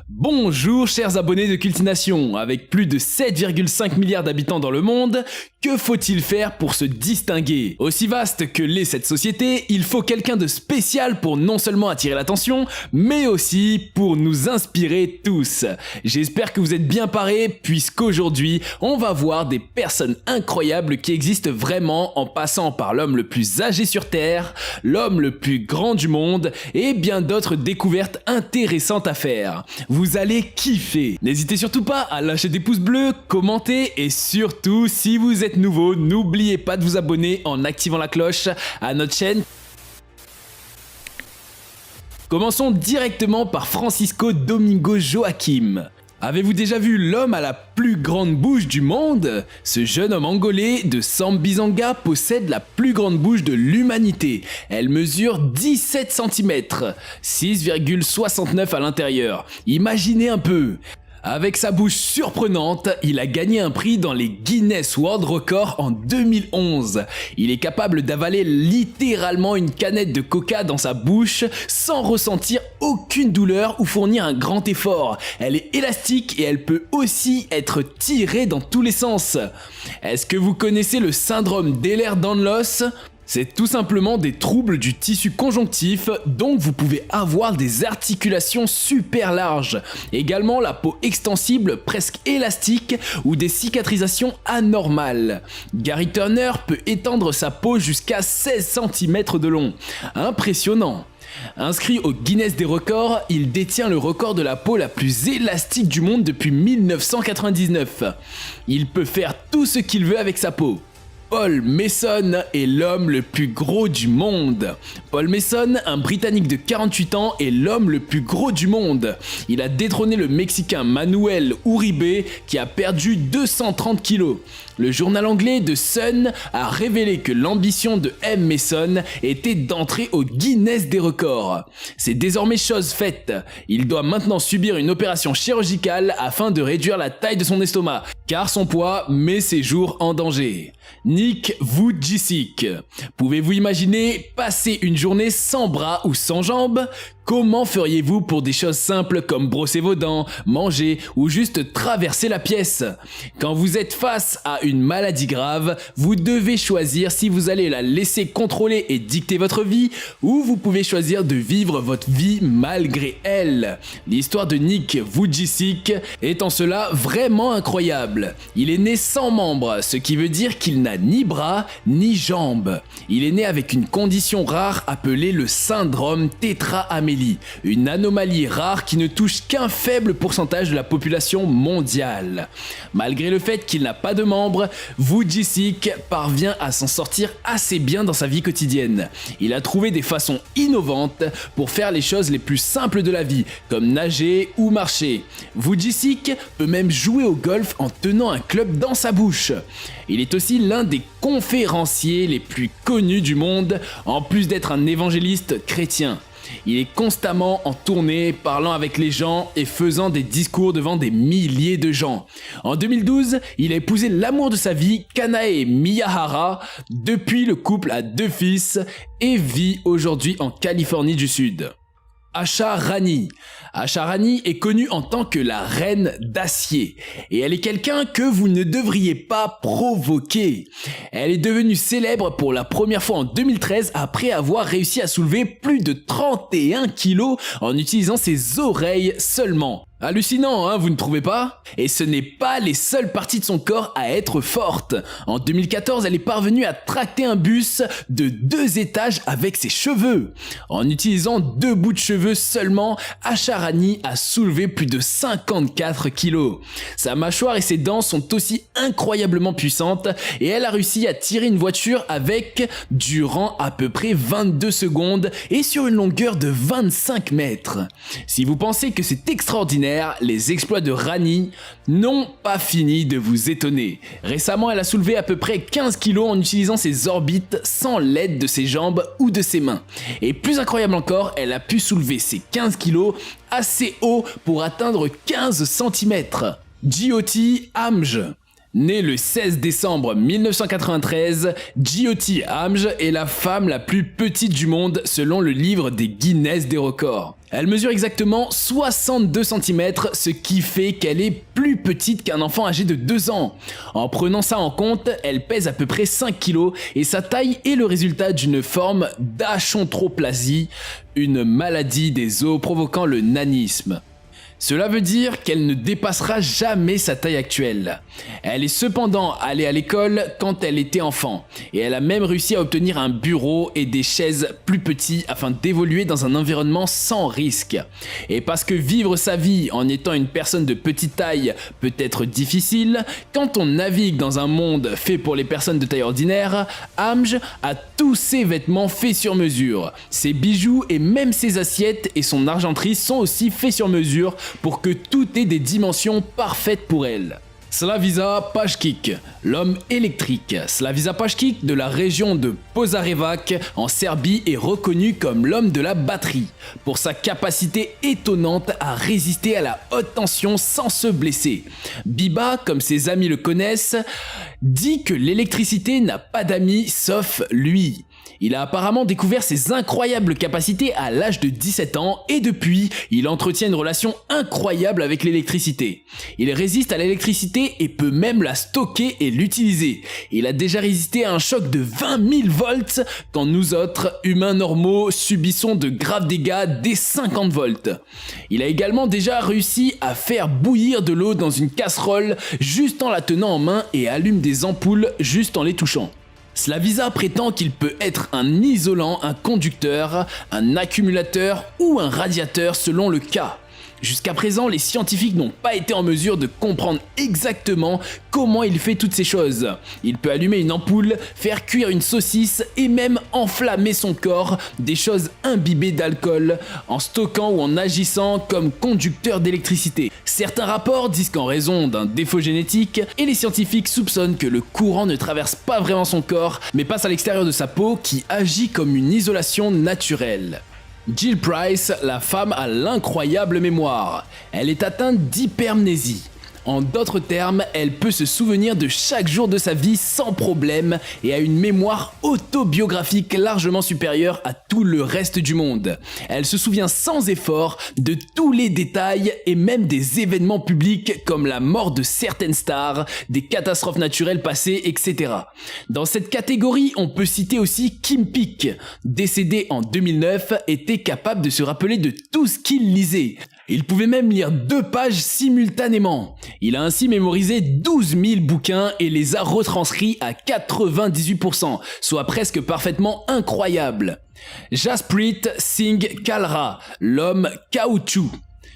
Bonjour chers abonnés de Cultination, avec plus de 7,5 milliards d'habitants dans le monde, que faut-il faire pour se distinguer? Aussi vaste que l'est cette société, il faut quelqu'un de spécial pour non seulement attirer l'attention, mais aussi pour nous inspirer tous. J'espère que vous êtes bien parés, puisqu'aujourd'hui, on va voir des personnes incroyables qui existent vraiment en passant par l'homme le plus âgé sur Terre, l'homme le plus grand du monde, et bien d'autres découvertes intéressantes à faire. Vous allez kiffer. N'hésitez surtout pas à lâcher des pouces bleus, commenter et surtout, si vous êtes nouveau, n'oubliez pas de vous abonner en activant la cloche à notre chaîne. Commençons directement par Francisco Domingo Joaquim. Avez-vous déjà vu l'homme à la plus grande bouche du monde? Ce jeune homme angolais de Sambizanga possède la plus grande bouche de l'humanité. Elle mesure 17 cm, 6,69 à l'intérieur. Imaginez un peu. Avec sa bouche surprenante, il a gagné un prix dans les Guinness World Records en 2011. Il est capable d'avaler littéralement une canette de coca dans sa bouche sans ressentir aucune douleur ou fournir un grand effort. Elle est élastique et elle peut aussi être tirée dans tous les sens. Est-ce que vous connaissez le syndrome d'Ehlers-Danlos ? C'est tout simplement des troubles du tissu conjonctif, donc vous pouvez avoir des articulations super larges. Également la peau extensible, presque élastique, ou des cicatrisations anormales. Gary Turner peut étendre sa peau jusqu'à 16 cm de long. Impressionnant! Inscrit au Guinness des records, il détient le record de la peau la plus élastique du monde depuis 1999. Il peut faire tout ce qu'il veut avec sa peau. Paul Mason est l'homme le plus gros du monde. Paul Mason, un Britannique de 48 ans, est l'homme le plus gros du monde. Il a détrôné le Mexicain Manuel Uribe qui a perdu 230 kilos. Le journal anglais The Sun a révélé que l'ambition de M. Mason était d'entrer au Guinness des records. C'est désormais chose faite. Il doit maintenant subir une opération chirurgicale afin de réduire la taille de son estomac, car son poids met ses jours en danger. Nick Vujicic. Pouvez-vous imaginer passer une journée sans bras ou sans jambes? Comment feriez-vous pour des choses simples comme brosser vos dents, manger ou juste traverser la pièce? Quand vous êtes face à une maladie grave, vous devez choisir si vous allez la laisser contrôler et dicter votre vie ou vous pouvez choisir de vivre votre vie malgré elle. L'histoire de Nick Vujicic est en cela vraiment incroyable. Il est né sans membres, ce qui veut dire qu'il n'a ni bras ni jambes. Il est né avec une condition rare appelée le syndrome tétra-amélie. Une anomalie rare qui ne touche qu'un faible pourcentage de la population mondiale. Malgré le fait qu'il n'a pas de membres, Vujicic parvient à s'en sortir assez bien dans sa vie quotidienne. Il a trouvé des façons innovantes pour faire les choses les plus simples de la vie, comme nager ou marcher. Vujicic peut même jouer au golf en tenant un club dans sa bouche. Il est aussi l'un des conférenciers les plus connus du monde, en plus d'être un évangéliste chrétien. Il est constamment en tournée, parlant avec les gens et faisant des discours devant des milliers de gens. En 2012, il a épousé l'amour de sa vie, Kanae Miyahara. Depuis, le couple a 2 fils et vit aujourd'hui en Californie du Sud. Asha Rani. Asha Rani est connue en tant que la reine d'acier et elle est quelqu'un que vous ne devriez pas provoquer. Elle est devenue célèbre pour la première fois en 2013 après avoir réussi à soulever plus de 31 kilos en utilisant ses oreilles seulement. Hallucinant, hein, vous ne trouvez pas? Et ce n'est pas les seules parties de son corps à être fortes. En 2014, elle est parvenue à tracter un bus de 2 étages avec ses cheveux. En utilisant 2 bouts de cheveux seulement, Asha Rani a soulevé plus de 54 kilos. Sa mâchoire et ses dents sont aussi incroyablement puissantes et elle a réussi à tirer une voiture avec durant à peu près 22 secondes et sur une longueur de 25 mètres. Si vous pensez que c'est extraordinaire, les exploits de Rani n'ont pas fini de vous étonner. Récemment, elle a soulevé à peu près 15 kg en utilisant ses orbites sans l'aide de ses jambes ou de ses mains. Et plus incroyable encore, elle a pu soulever ces 15 kg assez haut pour atteindre 15 cm. Jyoti Amj. Née le 16 décembre 1993, Jyoti Amj est la femme la plus petite du monde selon le livre des Guinness des records. Elle mesure exactement 62 cm, ce qui fait qu'elle est plus petite qu'un enfant âgé de 2 ans. En prenant ça en compte, elle pèse à peu près 5 kg et sa taille est le résultat d'une forme d'achondroplasie, une maladie des os provoquant le nanisme. Cela veut dire qu'elle ne dépassera jamais sa taille actuelle. Elle est cependant allée à l'école quand elle était enfant, et elle a même réussi à obtenir un bureau et des chaises plus petits afin d'évoluer dans un environnement sans risque. Et parce que vivre sa vie en étant une personne de petite taille peut être difficile, quand on navigue dans un monde fait pour les personnes de taille ordinaire, Amj a tous ses vêtements faits sur mesure. Ses bijoux et même ses assiettes et son argenterie sont aussi faits sur mesure pour que tout ait des dimensions parfaites pour elle. Slaviša Pašić, l'homme électrique. Slaviša Pašić de la région de Požarevac en Serbie est reconnu comme l'homme de la batterie pour sa capacité étonnante à résister à la haute tension sans se blesser. Biba, comme ses amis le connaissent, dit que l'électricité n'a pas d'amis sauf lui. Il a apparemment découvert ses incroyables capacités à l'âge de 17 ans et depuis, il entretient une relation incroyable avec l'électricité. Il résiste à l'électricité et peut même la stocker et l'utiliser. Il a déjà résisté à un choc de 20 000 volts quand nous autres, humains normaux, subissons de graves dégâts des 50 volts. Il a également déjà réussi à faire bouillir de l'eau dans une casserole juste en la tenant en main et allume des ampoules juste en les touchant. Slaviša prétend qu'il peut être un isolant, un conducteur, un accumulateur ou un radiateur selon le cas. Jusqu'à présent, les scientifiques n'ont pas été en mesure de comprendre exactement comment il fait toutes ces choses. Il peut allumer une ampoule, faire cuire une saucisse et même enflammer son corps, des choses imbibées d'alcool, en stockant ou en agissant comme conducteur d'électricité. Certains rapports disent qu'en raison d'un défaut génétique, et les scientifiques soupçonnent que le courant ne traverse pas vraiment son corps, mais passe à l'extérieur de sa peau qui agit comme une isolation naturelle. Jill Price, la femme à l'incroyable mémoire. Elle est atteinte d'hypermnésie. En d'autres termes, elle peut se souvenir de chaque jour de sa vie sans problème et a une mémoire autobiographique largement supérieure à tout le reste du monde. Elle se souvient sans effort de tous les détails et même des événements publics comme la mort de certaines stars, des catastrophes naturelles passées, etc. Dans cette catégorie, on peut citer aussi Kim Peek, décédé en 2009, était capable de se rappeler de tout ce qu'il lisait. Il pouvait même lire 2 pages simultanément. Il a ainsi mémorisé 12 000 bouquins et les a retranscrits à 98%, soit presque parfaitement incroyable. Jasprit Singh Kalra, l'homme caoutchouc.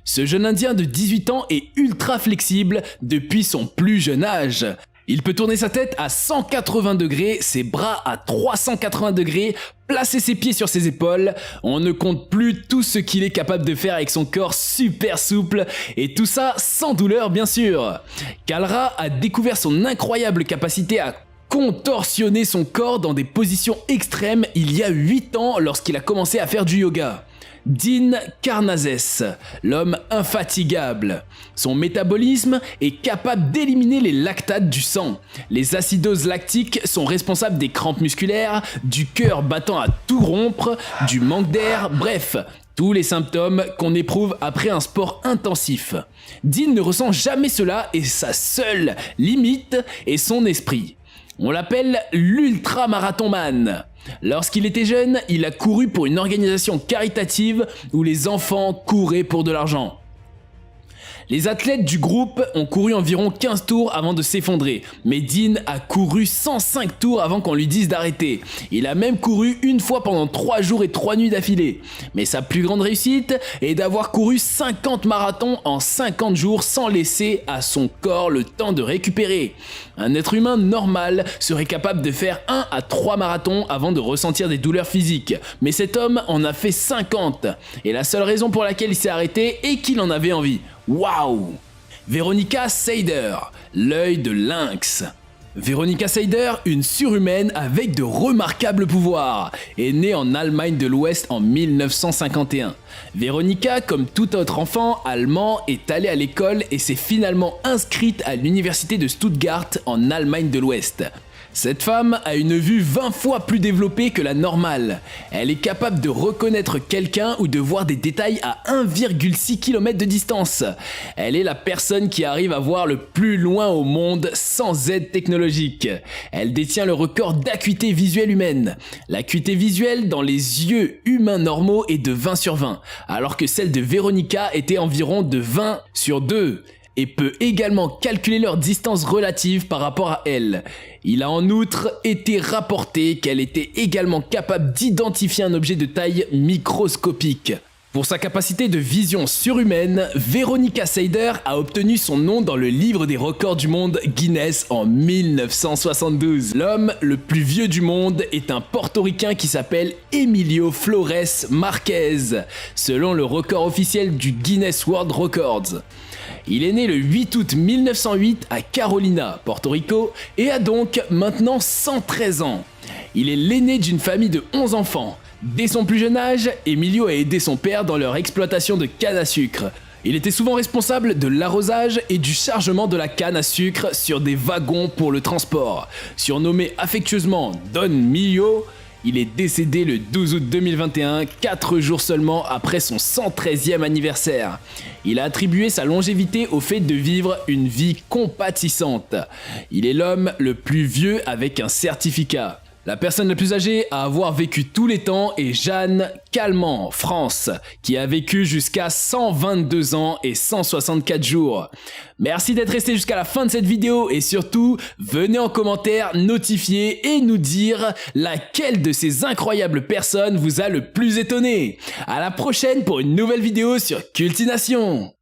Ce jeune indien de 18 ans est ultra flexible depuis son plus jeune âge. Il peut tourner sa tête à 180 degrés, ses bras à 380 degrés, placer ses pieds sur ses épaules. On ne compte plus tout ce qu'il est capable de faire avec son corps super souple et tout ça sans douleur bien sûr. Kalra a découvert son incroyable capacité à contorsionner son corps dans des positions extrêmes il y a 8 ans lorsqu'il a commencé à faire du yoga. Dean Karnazes, l'homme infatigable. Son métabolisme est capable d'éliminer les lactates du sang. Les acidoses lactiques sont responsables des crampes musculaires, du cœur battant à tout rompre, du manque d'air, bref, tous les symptômes qu'on éprouve après un sport intensif. Dean ne ressent jamais cela et sa seule limite est son esprit. On l'appelle l'ultra-marathon-man. Lorsqu'il était jeune, il a couru pour une organisation caritative où les enfants couraient pour de l'argent. Les athlètes du groupe ont couru environ 15 tours avant de s'effondrer, mais Dean a couru 105 tours avant qu'on lui dise d'arrêter. Il a même couru une fois pendant 3 jours et 3 nuits d'affilée. Mais sa plus grande réussite est d'avoir couru 50 marathons en 50 jours sans laisser à son corps le temps de récupérer. Un être humain normal serait capable de faire 1 à 3 marathons avant de ressentir des douleurs physiques, mais cet homme en a fait 50. Et la seule raison pour laquelle il s'est arrêté est qu'il en avait envie. Waouh! Veronica Seider, l'œil de lynx. Veronica Seider, une surhumaine avec de remarquables pouvoirs, est née en Allemagne de l'Ouest en 1951. Veronica, comme tout autre enfant allemand, est allée à l'école et s'est finalement inscrite à l'université de Stuttgart en Allemagne de l'Ouest. Cette femme a une vue 20 fois plus développée que la normale. Elle est capable de reconnaître quelqu'un ou de voir des détails à 1,6 km de distance. Elle est la personne qui arrive à voir le plus loin au monde sans aide technologique. Elle détient le record d'acuité visuelle humaine. L'acuité visuelle dans les yeux humains normaux est de 20 sur 20, alors que celle de Veronica était environ de 20 sur 2. Et peut également calculer leur distance relative par rapport à elle. Il a en outre été rapporté qu'elle était également capable d'identifier un objet de taille microscopique. Pour sa capacité de vision surhumaine, Veronica Seider a obtenu son nom dans le livre des records du monde Guinness en 1972. L'homme le plus vieux du monde est un portoricain qui s'appelle Emilio Flores Marquez, selon le record officiel du Guinness World Records. Il est né le 8 août 1908 à Carolina, Porto Rico, et a donc maintenant 113 ans. Il est l'aîné d'une famille de 11 enfants. Dès son plus jeune âge, Emilio a aidé son père dans leur exploitation de canne à sucre. Il était souvent responsable de l'arrosage et du chargement de la canne à sucre sur des wagons pour le transport. Surnommé affectueusement Don Mio, il est décédé le 12 août 2021, 4 jours seulement après son 113e anniversaire. Il a attribué sa longévité au fait de vivre une vie compatissante. Il est l'homme le plus vieux avec un certificat. La personne la plus âgée à avoir vécu tous les temps est Jeanne Calment, France, qui a vécu jusqu'à 122 ans et 164 jours. Merci d'être resté jusqu'à la fin de cette vidéo et surtout, venez en commentaire notifier et nous dire laquelle de ces incroyables personnes vous a le plus étonné. À la prochaine pour une nouvelle vidéo sur Cultination.